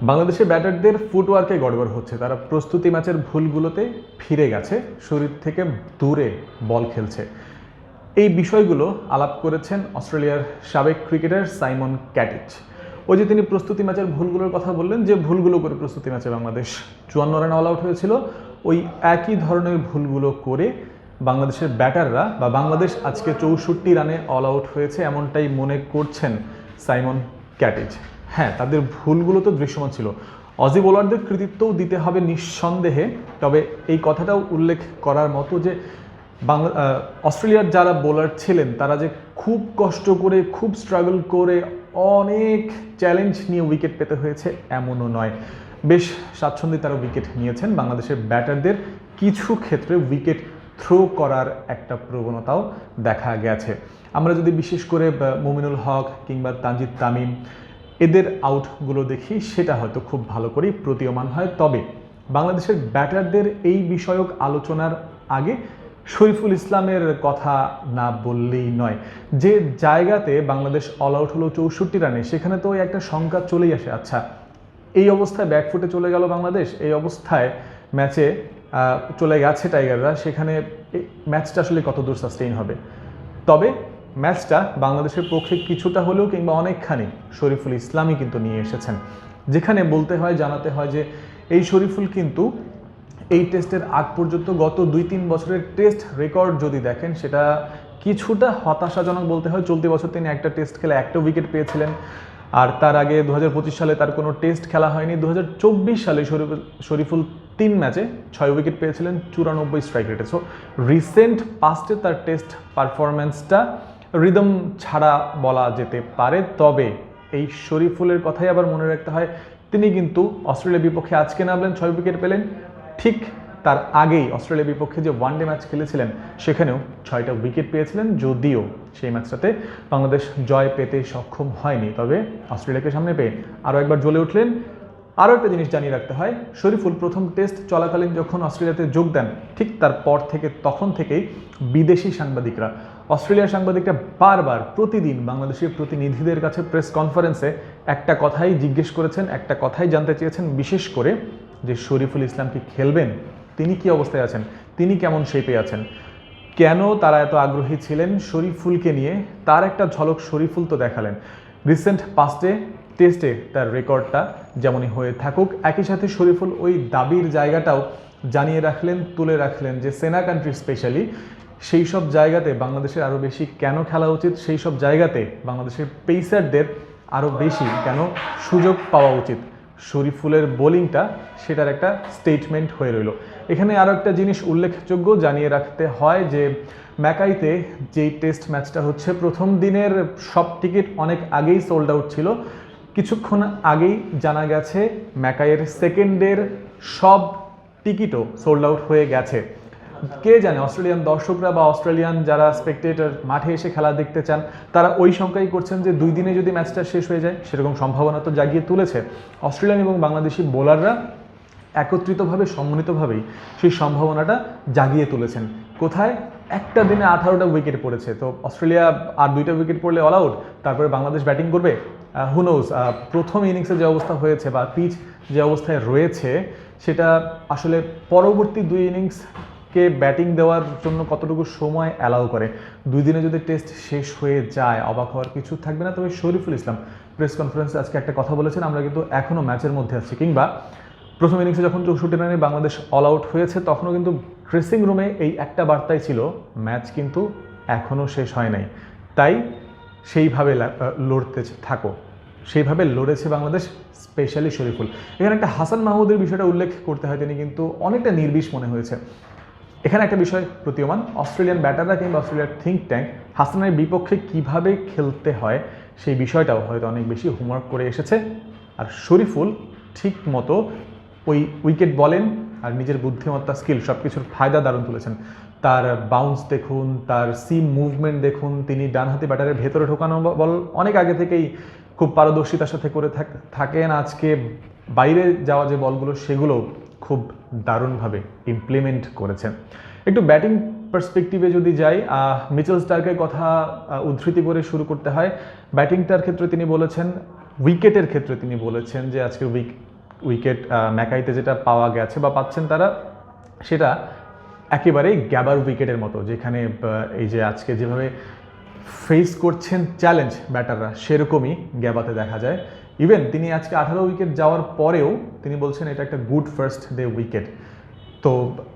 বাংলাদেশের ব্যাটারদের ফুটওয়ার্কে গড়বড় হচ্ছে, তারা প্রস্তুতি ম্যাচের ভুলগুলোতে ফিরে গেছে, শরীর থেকে দূরে বল খেলছে। এই বিষয়গুলো আলাপ করেছেন অস্ট্রেলিয়ার সাবেক ক্রিকেটার সাইমন ক্যাটিচ। ওই যে তিনি প্রস্তুতি ম্যাচের ভুলগুলোর কথা বললেন, যে ভুলগুলো করে প্রস্তুতি ম্যাচে বাংলাদেশ 54 রানে অল আউট হয়েছিল, ওই একই ধরনের ভুলগুলো করে বাংলাদেশের ব্যাটাররা বা বাংলাদেশ আজকে 64 রানে অল আউট হয়েছে এমনটাই মনে করছেন সাইমন ক্যাটিচ। হ্যাঁ, তাদের ভুলগুলো তো দৃশ্যমান ছিল, অজি বোলারদের কৃতিত্বও দিতে হবে নিঃসন্দেহে। তবে এই কথাটাও উল্লেখ করার মতো যে অস্ট্রেলিয়ার যারা বোলার ছিলেন তারা যে খুব কষ্ট করে, খুব স্ট্রাগল করে, অনেক চ্যালেঞ্জ নিয়ে উইকেট পেতে হয়েছে এমনও নয়। বেশ স্বাচ্ছন্দ্যে তারা উইকেট নিয়েছেন। বাংলাদেশের ব্যাটারদের কিছু ক্ষেত্রে উইকেট থ্রো করার একটা প্রবণতাও দেখা গেছে। আমরা যদি বিশেষ করে মুমিনুল হক কিংবা তানজিদ তামিম এদের আউটগুলো দেখি, সেটা হয়তো খুব ভালো করেই প্রতীয়মান হয়। তবে বাংলাদেশের ব্যাটারদের এই বিষয়ক আলোচনার আগে শরীফুল ইসলামের কথা না বললেই নয়। যে জায়গাতে বাংলাদেশ অল আউট হলো 64 রানে, সেখানে তো একটা শঙ্কা চলেই আসে, আচ্ছা এই অবস্থায় ব্যাকফুটে চলে গেল বাংলাদেশ, এই অবস্থায় ম্যাচে চলে গেছে টাইগাররা, সেখানে ম্যাচটা আসলে কত দূর সাস্টেইন হবে। তবে ম্যাচটা বাংলাদেশের পক্ষে কিছুটা হলেও কিংবা অনেকখানি শরীফুল ইসলামই কিন্তু নিয়ে এসেছেন। যেখানে বলতে হয়, জানাতে হয় যে এই শরীফুল কিন্তু এই টেস্টের আগ পর্যন্ত গত 2-3 বছরের টেস্ট রেকর্ড যদি দেখেন, সেটা কিছুটা হতাশাজনক বলতে হয়। চলতি বছর তিনি একটা টেস্ট খেলে একটা উইকেট পেয়েছিলেন, আর তার আগে 2025 সালে তার কোনো টেস্ট খেলা হয়নি। 2024 সালে শরীফুল 3 ম্যাচে 6 উইকেট পেয়েছিলেন, 94 স্ট্রাইক রেটে। সো রিসেন্ট পাস্টে তার টেস্ট পারফরমেন্সটা রিদম ছাড়া বলা যেতে পারে। তবে এই শরীফুলের কথাই আবার মনে রাখতে হয়, তিনি কিন্তু অস্ট্রেলিয়ার বিপক্ষে আজকে নামলেন, 6 উইকেট পেলেন, ঠিক তার আগেই অস্ট্রেলিয়ার বিপক্ষে যে ওয়ানডে ম্যাচ খেলেছিলেন সেখানেও 6টা উইকেট পেয়েছিলেন, যদিও সেই ম্যাচটাতে বাংলাদেশ জয় পেতে সক্ষম হয়নি। তবে অস্ট্রেলিয়াকে সামনে পেয়ে আরও একবার জ্বলে উঠলেন। আরও একটা জিনিস জানিয়ে রাখতে হয়, শরীফুল প্রথম টেস্ট চলাকালীন যখন অস্ট্রেলিয়াতে যোগ দেন, ঠিক তারপর থেকে তখন থেকেই বিদেশি সাংবাদিকরা, অস্ট্রেলিয়ার সাংবাদিকরা বারবার প্রতিদিন বাংলাদেশের প্রতিনিধিদের কাছে প্রেস কনফারেন্সে একটা কথাই জিজ্ঞেস করেছেন, একটা কথাই জানতে চেয়েছেন, বিশেষ করে যে শরীফুল ইসলাম কি খেলবেন, তিনি কি অবস্থায় আছেন, তিনি কেমন শেপে আছেন, কেন তারা এত আগ্রহী ছিলেন শরীফুলকে নিয়ে। তার একটা ঝলক শরীফুল তো দেখালেন। রিসেন্ট পাস্টে টেস্টে তার রেকর্ডটা যেমনই হয়ে থাকুক, একই সাথে শরীফুল ওই দাবির জায়গাটাও জানিয়ে রাখলেন, তুলে রাখলেন যে সেনা কান্ট্রি স্পেশালি সেই সব জায়গাতে বাংলাদেশের আরও বেশি কেন খেলা উচিত, সেই সব জায়গাতে বাংলাদেশের পেসারদের আরও বেশি কেন সুযোগ পাওয়া উচিত। শরীফুলের বোলিংটা সেটার একটা স্টেটমেন্ট হয়ে রইল। এখানে আরও একটা জিনিস উল্লেখযোগ্য জানিয়ে রাখতে হয় যে ম্যাকাইতে যেই টেস্ট ম্যাচটা হচ্ছে, প্রথম দিনের সব টিকিট অনেক আগেই সোল্ড আউট ছিল। কিছুক্ষণ আগেই জানা গেছে ম্যাকাইয়ের সেকেন্ডের সব টিকিটও সোল্ড আউট হয়ে গেছে। কে জানে অস্ট্রেলিয়ান দর্শকরা বা অস্ট্রেলিয়ান যারা স্পেকটেটর মাঠে এসে খেলা দেখতে চান, তারা ওই সংখ্যাই করছেন যে 2 দিনে যদি ম্যাচটা শেষ হয়ে যায়, সেরকম সম্ভাবনা তো জাগিয়ে তুলেছে। অস্ট্রেলিয়ান এবং বাংলাদেশি বোলাররা একত্রিতভাবে, সম্মিলিতভাবেই সেই সম্ভাবনাটা জাগিয়ে তুলেছেন। কোথায়? একটা দিনে 18টা উইকেট পড়েছে, তো অস্ট্রেলিয়া আর 2টা উইকেট পড়লে অল আউট, তারপরে বাংলাদেশ ব্যাটিং করবে। হু নোজ, প্রথম ইনিংসে যে অবস্থা হয়েছে বা পিচ যে অবস্থায় রয়েছে, সেটা আসলে পরবর্তী 2 ইনিংসকে ব্যাটিং দেওয়ার জন্য কতটুকু সময় অ্যালাউ করে। 2 দিনে যদি টেস্ট শেষ হয়ে যায়, অবাক হওয়ার কিছু থাকবে না। তবে শরীফুল ইসলাম প্রেস কনফারেন্সে আজকে একটা কথা বলেছেন, আমরা কিন্তু এখনও ম্যাচের মধ্যে আছি। কিংবা প্রথম ইনিংসে যখন 64 রানে বাংলাদেশ অল আউট হয়েছে, তখনও কিন্তু ড্রেসিং রুমে এই একটা বার্তাই ছিল, ম্যাচ কিন্তু এখনও শেষ হয় নাই, তাই সেইভাবে লড়তে থাকো। সেইভাবে লড়েছে বাংলাদেশ, স্পেশালি শরীফুল। এখানে একটা হাসান মাহমুদের বিষয়টা উল্লেখ করতে হয়, তিনি কিন্তু অনেকটা নির্বিষ মনে হয়েছে। এখানে একটা বিষয় প্রতীয়মান, অস্ট্রেলিয়ান ব্যাটাররা কিংবা অস্ট্রেলিয়ার থিঙ্ক ট্যাঙ্ক হাসানের বিপক্ষে কিভাবে খেলতে হয় সেই বিষয়টাও হয়তো অনেক বেশি হোমওয়ার্ক করে এসেছে। আর শরীফুল ঠিক মতো ওই উইকেট বলেন আর নিজের বুদ্ধিমত্তা, স্কিল সব কিছুর ফায়দা দারুণ তুলেছেন। তার বাউন্স দেখুন, তার সিম মুভমেন্ট দেখুন, তিনি ডানহাতি ব্যাটারের ভেতরে ঢোকানো বল অনেক আগে থেকেই খুব পারদর্শিতার সাথে করে থাকেন। আজকে বাইরে যাওয়া যে বলগুলো, সেগুলো খুব দারুণভাবে ইমপ্লিমেন্ট করেছেন। একটু ব্যাটিং পার্সপেক্টিভে যদি যাই, মিচেল স্টার্কের কথা উদ্ধৃতি করে শুরু করতে হয়। ব্যাটিংটার ক্ষেত্রে তিনি বলেছেন, উইকেটের ক্ষেত্রে তিনি বলেছেন যে আজকের উইকেট ম্যাকাইতে যেটা পাওয়া গেছে বা পাচ্ছেন তারা, সেটা একেবারেই গ্যাবার উইকেটের মতো, যেখানে এই যে আজকে যেভাবে ফেস করছেন চ্যালেঞ্জ ব্যাটাররা, সেরকমই গ্যাবাতে দেখা যায়। ইভেন তিনি আজকে 18 উইকেট যাওয়ার পরেও তিনি বলছেন এটা একটা গুড ফার্স্ট ডে উইকেট। তো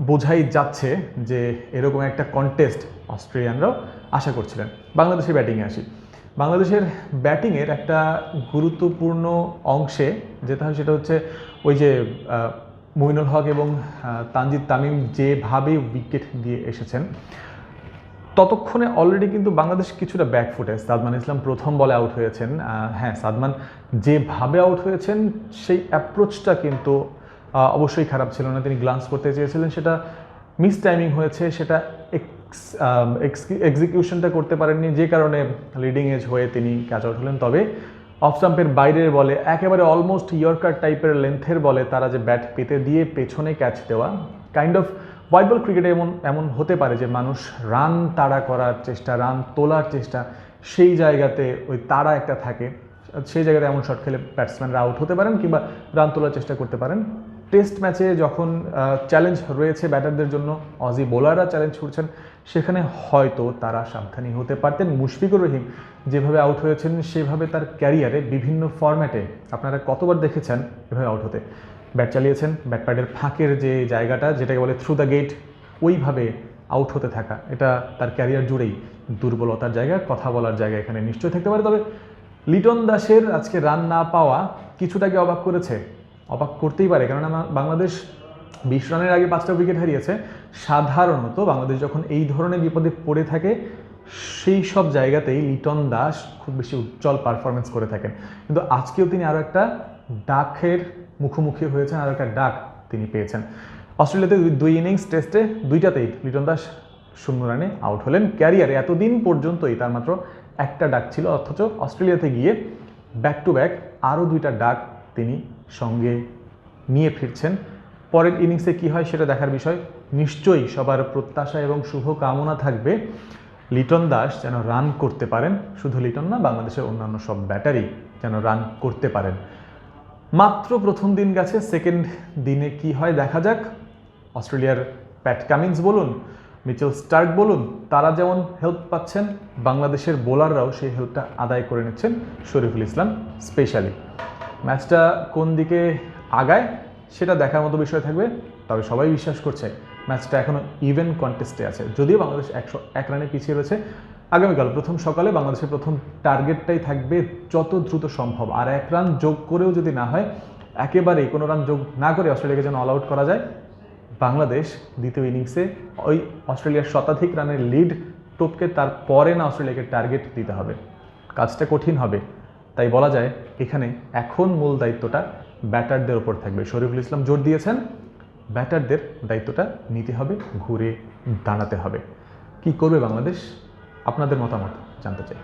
বোঝাই যাচ্ছে যে এরকম একটা কন্টেস্ট অস্ট্রেলিয়ানরাও আশা করছিলেন। বাংলাদেশের ব্যাটিংয়ে আসি। বাংলাদেশের ব্যাটিংয়ের একটা গুরুত্বপূর্ণ অংশে যেটা হয় সেটা হচ্ছে ওই যে মঈনুল হক এবং তানজিদ তামিম যেভাবে উইকেট দিয়ে এসেছেন, ততক্ষণে অলরেডি কিন্তু বাংলাদেশ কিছুটা ব্যাকফুটে। সাদমান ইসলাম প্রথম বলে আউট হয়েছেন। হ্যাঁ, সাদমান যেভাবে আউট হয়েছেন সেই অ্যাপ্রোচটা কিন্তু অবশ্যই খারাপ ছিল না। তিনি গ্লান্স করতে চেয়েছিলেন, সেটা মিস টাইমিং হয়েছে, সেটা এক্সিকিউশনটা করতে পারেননি, যে কারণে লিডিং এজ হয়ে তিনি ক্যাচ আউট হলেন। তবে অফ স্টাম্পের বাইরের বলে একেবারে অলমোস্ট ইয়র্কার টাইপের লেন্থের বলে তারা যে ব্যাট পেতে দিয়ে পেছনে ক্যাচ দেওয়া, কাইন্ড অফ হোয়াইট বল ক্রিকেটে এমন হতে পারে যে মানুষ রান তাড়া করার চেষ্টা, রান তোলার চেষ্টা, সেই জায়গাতে ওই তাড়া একটা থাকে, সেই জায়গাতে এমন শট খেলে ব্যাটসম্যানরা আউট হতে পারেন কিংবা রান তোলার চেষ্টা করতে পারেন। টেস্ট ম্যাচে যখন চ্যালেঞ্জ রয়েছে ব্যাটারদের জন্য, অজি বোলাররা চ্যালেঞ্জ ছুটছেন, সেখানে হয়তো তারা সাবধানী হতে পারতেন। মুশফিকুর রহিম যেভাবে আউট হয়েছেন সেভাবে তার ক্যারিয়ারে বিভিন্ন ফরম্যাটে আপনারা কতবার দেখেছেন এভাবে আউট হতে। ব্যাট চালিয়েছেন, ব্যাট প্যাডের ফাঁকের যে জায়গাটা যেটাকে বলে থ্রু দ্য গেট, ওইভাবে আউট হতে থাকা, এটা তার ক্যারিয়ার জুড়েই দুর্বলতার জায়গা, কথা বলার জায়গা এখানে নিশ্চয়ই থাকতে পারে। তবে লিটন দাসের আজকে রান না পাওয়া কিছুটাকে অবাক করেছে, অবাক করতেই পারে, কারণ বাংলাদেশ 20 রানের আগে 5টা উইকেট হারিয়েছে। সাধারণত বাংলাদেশ যখন এই ধরনের বিপদে পড়ে থাকে সেই সব জায়গাতেই লিটন দাস খুব বেশি উজ্জ্বল পারফরমেন্স করে থাকেন, কিন্তু আজকেও তিনি আরও একটা ডাকের মুখোমুখি হয়েছেন, আরও একটা ডাক তিনি পেয়েছেন। অস্ট্রেলিয়াতে 2 ইনিংস টেস্টে 2টাতেই লিটন দাস 0 রানে আউট হলেন। ক্যারিয়ারে এতদিন পর্যন্তই তার মাত্র একটা ডাক ছিল, অথচ অস্ট্রেলিয়াতে গিয়ে ব্যাক টু ব্যাক আরও 2টা ডাক তিনি সঙ্গে নিয়ে ফিরছেন। পরের ইনিংসে কি হয় সেটা দেখার বিষয়। নিশ্চয়ই সবার প্রত্যাশা এবং শুভ কামনা থাকবে লিটন দাস যেন রান করতে পারেন, শুধু লিটন না, বাংলাদেশের অন্যান্য সব ব্যাটারি যেন রান করতে পারেন। মাত্র প্রথম দিন গেছে, সেকেন্ড দিনে কি হয় দেখা যাক। অস্ট্রেলিয়ার প্যাট কামিন্স বলুন, মিচেল স্টার্ক বলুন, তারা যেমন হেল্প পাচ্ছেন, বাংলাদেশের বোলাররাও সেই হেল্পটা আদায় করে নিচ্ছেন, শরীফুল ইসলাম স্পেশালি। ম্যাচটা কোন দিকে আগায় সেটা দেখার মতো বিষয় থাকবে, তবে সবাই বিশ্বাস করছে ম্যাচটা এখনও ইভেন কন্টেস্টে আছে। যদিও বাংলাদেশ 101 রানে পিছিয়ে রয়েছে। আগামীকাল প্রথম সকালে বাংলাদেশের প্রথম টার্গেটটাই থাকবে যত দ্রুত সম্ভব, আর 1 রান যোগ করেও যদি না হয়, একেবারেই কোনো রান যোগ না করে অস্ট্রেলিয়াকে যেন অল আউট করা যায়। বাংলাদেশ দ্বিতীয় ইনিংসে ওই অস্ট্রেলিয়ার শতাধিক রানের লিড টপকে তারপরে না অস্ট্রেলিয়াকে টার্গেট দিতে হবে। কাজটা কঠিন হবে, তাই বলা যায় এখানে এখন মূল দায়িত্বটা ব্যাটারদের ওপর থাকবে। শরীফুল ইসলাম জোর দিয়েছেন ব্যাটারদের দায়িত্বটা নিতে হবে, ঘুরে দাঁড়াতে হবে। কি করবে বাংলাদেশ? আপনাদের মতামত জানতে চাই।